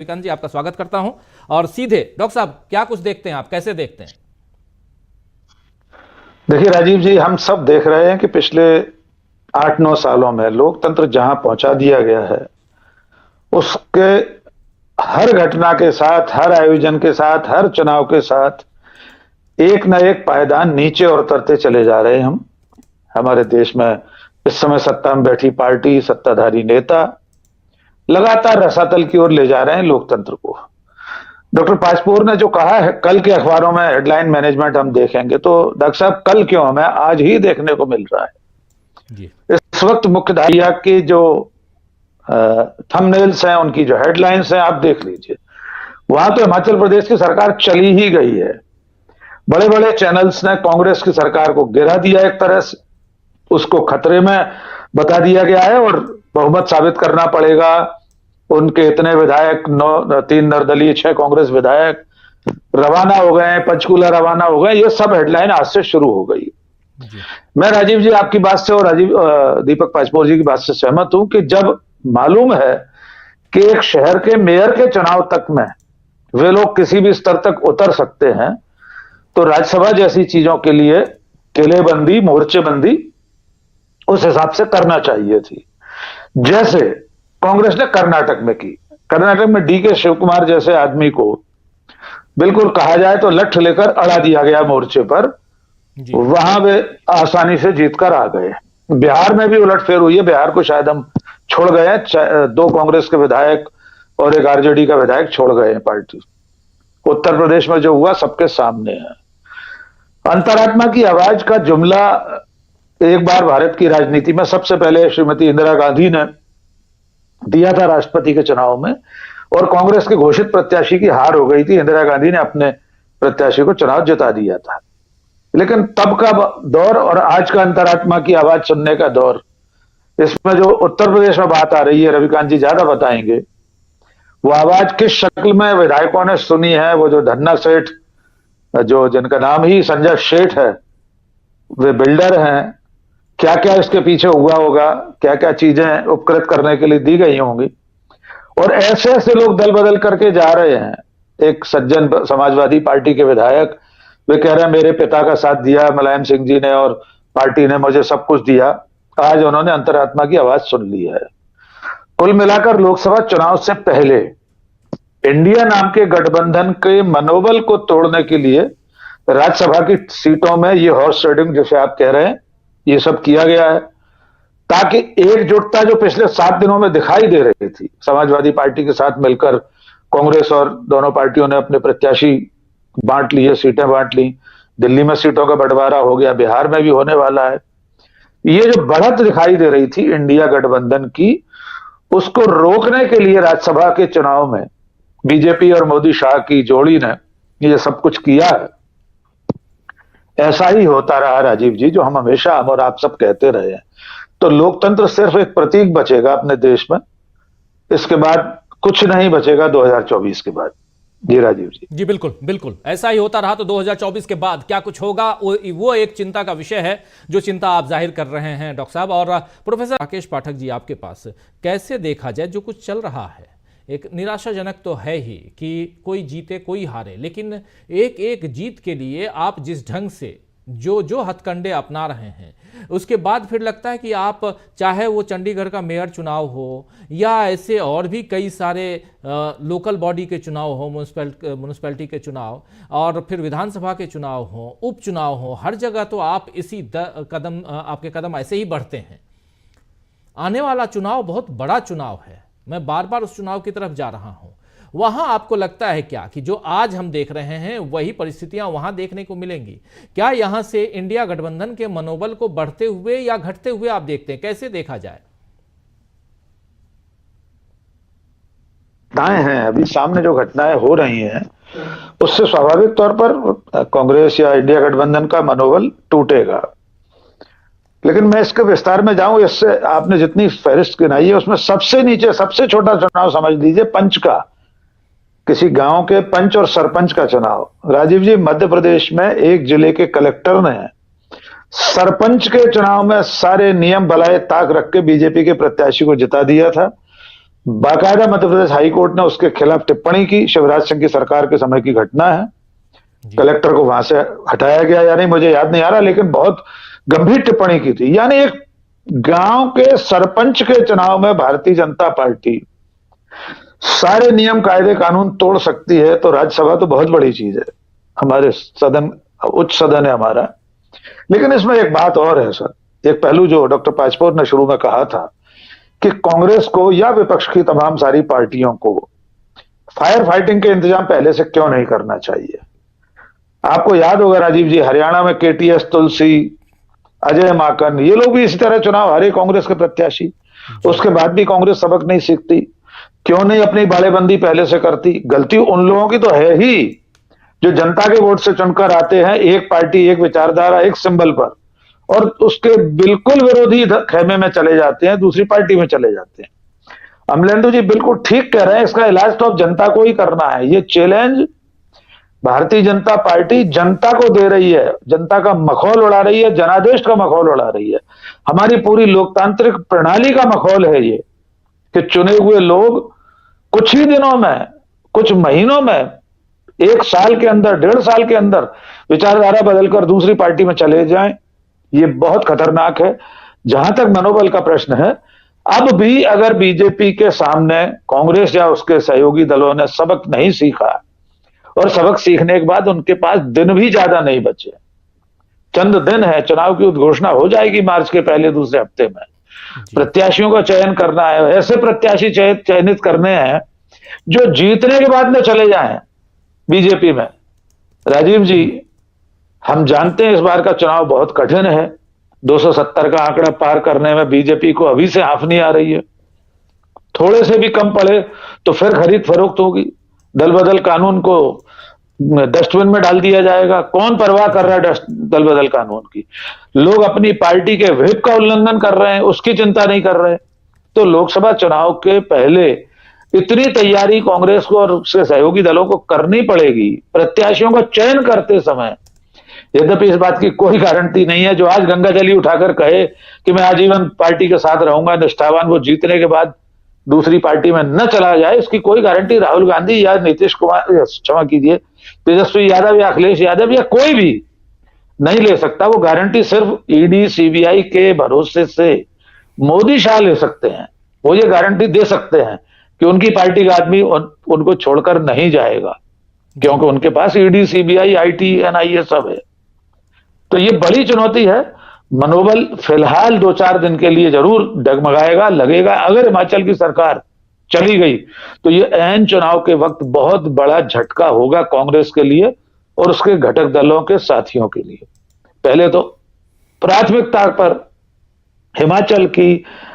विकांत जी, आपका स्वागत करता हूं। और सीधे डॉक्टर साहब, क्या कुछ देखते हैं आप, कैसे देखते हैं? देखिए राजीव जी, हम सब देख रहे हैं कि पिछले 8-9 सालों में लोकतंत्र जहां पहुंचा दिया गया है, उसके हर घटना के साथ, हर आयोजन के साथ, हर चुनाव के साथ एक न एक पायदान नीचे और उतरते चले जा रहे हैं। हम हमारे देश में इस समय सत्ता में बैठी पार्टी, सत्ताधारी नेता लगातार रसातल की ओर ले जा रहे हैं लोकतंत्र को। डॉक्टर पासपोर ने जो कहा है, कल के अखबारों में हेडलाइन मैनेजमेंट हम देखेंगे तो डॉक्टर साहब कल क्यों, हमें आज ही देखने को मिल रहा है। जी। इस वक्त मुख्यधारा की जो थंबनेल्स हैं, उनकी जो हेडलाइंस हैं, आप देख लीजिए। वहां तो हिमाचल प्रदेश की सरकार चली ही गई है। बड़े बड़े चैनल्स ने कांग्रेस की सरकार को गिरा दिया, एक तरह से उसको खतरे में बता दिया गया है और बहुमत साबित करना पड़ेगा। उनके इतने विधायक, 3 निर्दलीय, 6 कांग्रेस विधायक रवाना हो गए, पंचकूला रवाना हो गए। ये सब हेडलाइन आज से शुरू हो गई। मैं राजीव जी आपकी बात से और दीपक पासपोर जी की बात से सहमत हूं कि जब मालूम है कि एक शहर के मेयर के चुनाव तक में वे लोग किसी भी स्तर तक उतर सकते हैं, तो राज्यसभा जैसी चीजों के लिए किलेबंदी, मोर्चेबंदी उस हिसाब से करना चाहिए थी, जैसे कांग्रेस ने कर्नाटक में की। कर्नाटक में डी के शिव कुमार जैसे आदमी को बिल्कुल कहा जाए तो लठ लेकर अड़ा दिया गया मोर्चे पर। वहां वे आसानी से जीतकर आ गए। बिहार में भी उलटफेर हुई है। बिहार को शायद हम छोड़ गए हैं, 2 कांग्रेस के विधायक और एक आरजेडी का विधायक छोड़ गए हैं पार्टी। उत्तर प्रदेश में जो हुआ सबके सामने है। अंतरात्मा की आवाज का जुमला एक बार भारत की राजनीति में सबसे पहले श्रीमती इंदिरा गांधी ने दिया था राष्ट्रपति के चुनाव में, और कांग्रेस के घोषित प्रत्याशी की हार हो गई थी। इंदिरा गांधी ने अपने प्रत्याशी को चुनाव जिता दिया था। लेकिन तब का दौर और आज का अंतरात्मा की आवाज सुनने का दौर, इसमें जो उत्तर प्रदेश में बात आ रही है, रविकांत जी ज्यादा बताएंगे। वो आवाज किस शक्ल में विधायकों ने सुनी है, वो जो धन्ना सेठ, जो जिनका नाम ही संजय सेठ है, वे बिल्डर हैं, क्या क्या इसके पीछे हुआ होगा, क्या क्या चीजें उपकृत करने के लिए दी गई होंगी। और ऐसे ऐसे लोग दल बदल करके जा रहे हैं। एक सज्जन समाजवादी पार्टी के विधायक, वे कह रहे हैं मेरे पिता का साथ दिया मुलायम सिंह जी ने और पार्टी ने मुझे सब कुछ दिया। आज उन्होंने अंतरात्मा की आवाज सुन ली है। कुल मिलाकर लोकसभा चुनाव से पहले इंडिया नाम के गठबंधन के मनोबल को तोड़ने के लिए राज्यसभा की सीटों में ये हॉर्स ट्रेडिंग जैसे आप कह रहे हैं, ये सब किया गया है, ताकि एकजुटता जो पिछले 7 दिनों में दिखाई दे रही थी, समाजवादी पार्टी के साथ मिलकर कांग्रेस और दोनों पार्टियों ने अपने प्रत्याशी बांट लिए, सीटें बांट ली। दिल्ली में सीटों का बंटवारा हो गया, बिहार में भी होने वाला है। ये जो बढ़त दिखाई दे रही थी इंडिया गठबंधन की, उसको रोकने के लिए राज्यसभा के चुनाव में बीजेपी और मोदी शाह की जोड़ी ने ये सब कुछ किया है। ऐसा ही होता रहा राजीव जी, जो हम हमेशा, हम और आप सब कहते रहे हैं। तो लोकतंत्र सिर्फ एक प्रतीक बचेगा अपने देश में, इसके बाद कुछ नहीं बचेगा 2024 के बाद। जी राजीव जी। जी बिल्कुल बिल्कुल, ऐसा ही होता रहा तो 2024 के बाद क्या कुछ होगा, वो एक चिंता का विषय है, जो चिंता आप जाहिर कर रहे हैं डॉक्टर साहब। और प्रोफेसर राकेश पाठक जी, आपके पास कैसे देखा जाए जो कुछ चल रहा है? एक निराशाजनक तो है ही कि कोई जीते कोई हारे, लेकिन एक एक जीत के लिए आप जिस ढंग से जो हथकंडे अपना रहे हैं, उसके बाद फिर लगता है कि आप, चाहे वो चंडीगढ़ का मेयर चुनाव हो या ऐसे और भी कई सारे लोकल बॉडी के चुनाव हो, म्यूनसिपैलिटी के चुनाव, और फिर विधानसभा के चुनाव हो, उपचुनाव हो, हर जगह तो आप इसी कदम, आपके कदम ऐसे ही बढ़ते हैं। आने वाला चुनाव बहुत बड़ा चुनाव है, मैं बार बार उस चुनाव की तरफ जा रहा हूं। वहां आपको लगता है क्या कि जो आज हम देख रहे हैं वही परिस्थितियां वहां देखने को मिलेंगी? क्या यहां से इंडिया गठबंधन के मनोबल को बढ़ते हुए या घटते हुए आप देखते हैं? कैसे देखा जाए? घटनाएं हैं, अभी सामने जो घटनाएं हो रही हैं, उससे स्वाभाविक तौर पर कांग्रेस या इंडिया गठबंधन का मनोबल टूटेगा। लेकिन मैं इसके विस्तार में जाऊं, इससे आपने जितनी फहरिस्त गिनाई है उसमें सबसे नीचे, सबसे छोटा चुनाव समझ लीजिए पंच का, किसी गांव के पंच और सरपंच का चुनाव। राजीव जी, मध्य प्रदेश में एक जिले के कलेक्टर ने सरपंच के चुनाव में सारे नियम बनाए ताक रख के बीजेपी के प्रत्याशी को जिता दिया था। बाकायदा मध्य प्रदेश हाईकोर्ट ने उसके खिलाफ टिप्पणी की। शिवराज सिंह की सरकार के समय की घटना है। कलेक्टर को वहां से हटाया गया या नहीं मुझे याद नहीं आ रहा, लेकिन बहुत गंभीर टिप्पणी की थी। यानी एक गांव के सरपंच के चुनाव में भारतीय जनता पार्टी सारे नियम कायदे कानून तोड़ सकती है, तो राज्यसभा तो बहुत बड़ी चीज है। हमारे सदन, उच्च सदन है हमारा। लेकिन इसमें एक बात और है सर, एक पहलू जो डॉक्टर पाचपोर ने शुरू में कहा था कि कांग्रेस को या विपक्ष की तमाम सारी पार्टियों को फायर फाइटिंग के इंतजाम पहले से क्यों नहीं करना चाहिए। आपको याद होगा राजीव जी, हरियाणा में केटीएस तुलसी, अजय माकन, ये लोग भी इसी तरह चुनाव हारे कांग्रेस के प्रत्याशी। उसके बाद भी कांग्रेस सबक नहीं सीखती। क्यों नहीं अपनी बाड़ेबंदी पहले से करती। गलती उन लोगों की तो है ही जो जनता के वोट से चुनकर आते हैं, एक पार्टी, एक विचारधारा, एक सिंबल पर, और उसके बिल्कुल विरोधी खेमे में चले जाते हैं, दूसरी पार्टी में चले जाते हैं। अमलेंदु जी बिल्कुल ठीक कह रहे हैं, इसका इलाज तो अब जनता को ही करना है। ये चैलेंज भारतीय जनता पार्टी जनता को दे रही है, जनता का मखौल उड़ा रही है, जनादेश का मखौल उड़ा रही है। हमारी पूरी लोकतांत्रिक प्रणाली का मखौल है ये कि चुने हुए लोग कुछ ही दिनों में, कुछ महीनों में, एक साल के अंदर, 1.5 साल के अंदर विचारधारा बदलकर दूसरी पार्टी में चले जाएं। ये बहुत खतरनाक है। जहां तक मनोबल का प्रश्न है, अब भी अगर बीजेपी के सामने कांग्रेस या उसके सहयोगी दलों ने सबक नहीं सीखा, और सबक सीखने के बाद उनके पास दिन भी ज्यादा नहीं बचे, चंद दिन है, चुनाव की उद्घोषणा हो जाएगी मार्च के पहले दूसरे हफ्ते में। प्रत्याशियों का चयन करना है, ऐसे प्रत्याशी चयनित करने हैं जो जीतने के बाद में चले जाएं बीजेपी में। राजीव जी, हम जानते हैं इस बार का चुनाव बहुत कठिन है। 270 का आंकड़ा पार करने में बीजेपी को अभी से हाफनी आ रही है। थोड़े से भी कम पड़े तो फिर खरीद फरोख्त होगी, दल बदल कानून को डस्टबिन में डाल दिया जाएगा। कौन परवाह कर रहा है दल बदल कानून की। लोग अपनी पार्टी के व्हिप का उल्लंघन कर रहे हैं, उसकी चिंता नहीं कर रहे। तो लोकसभा चुनाव के पहले इतनी तैयारी कांग्रेस को और उसके सहयोगी दलों को करनी पड़ेगी प्रत्याशियों का चयन करते समय। यद्यपि इस बात की कोई गारंटी नहीं है, जो आज गंगा जली उठाकर कहे कि मैं आजीवन पार्टी के साथ रहूंगा निष्ठावान, वो जीतने के बाद दूसरी पार्टी में न चला जाए, इसकी कोई गारंटी राहुल गांधी या नीतीश कुमार, क्षमा कीजिए, तेजस्वी यादव या अखिलेश यादव या कोई भी नहीं ले सकता। वो गारंटी सिर्फ ईडी सीबीआई के भरोसे से मोदी शाह ले सकते हैं। वो ये गारंटी दे सकते हैं कि उनकी पार्टी का आदमी उनको छोड़कर नहीं जाएगा, क्योंकि उनके पास ईडी सीबीआई आईटी एनआईए सब है। तो ये बड़ी चुनौती है। मनोबल फिलहाल 2-4 दिन के लिए जरूर डगमगाएगा, लगेगा। अगर हिमाचल की सरकार चली गई तो ये ऐन चुनाव के वक्त बहुत बड़ा झटका होगा कांग्रेस के लिए और उसके घटक दलों के साथियों के लिए। पहले तो प्राथमिकता पर हिमाचल की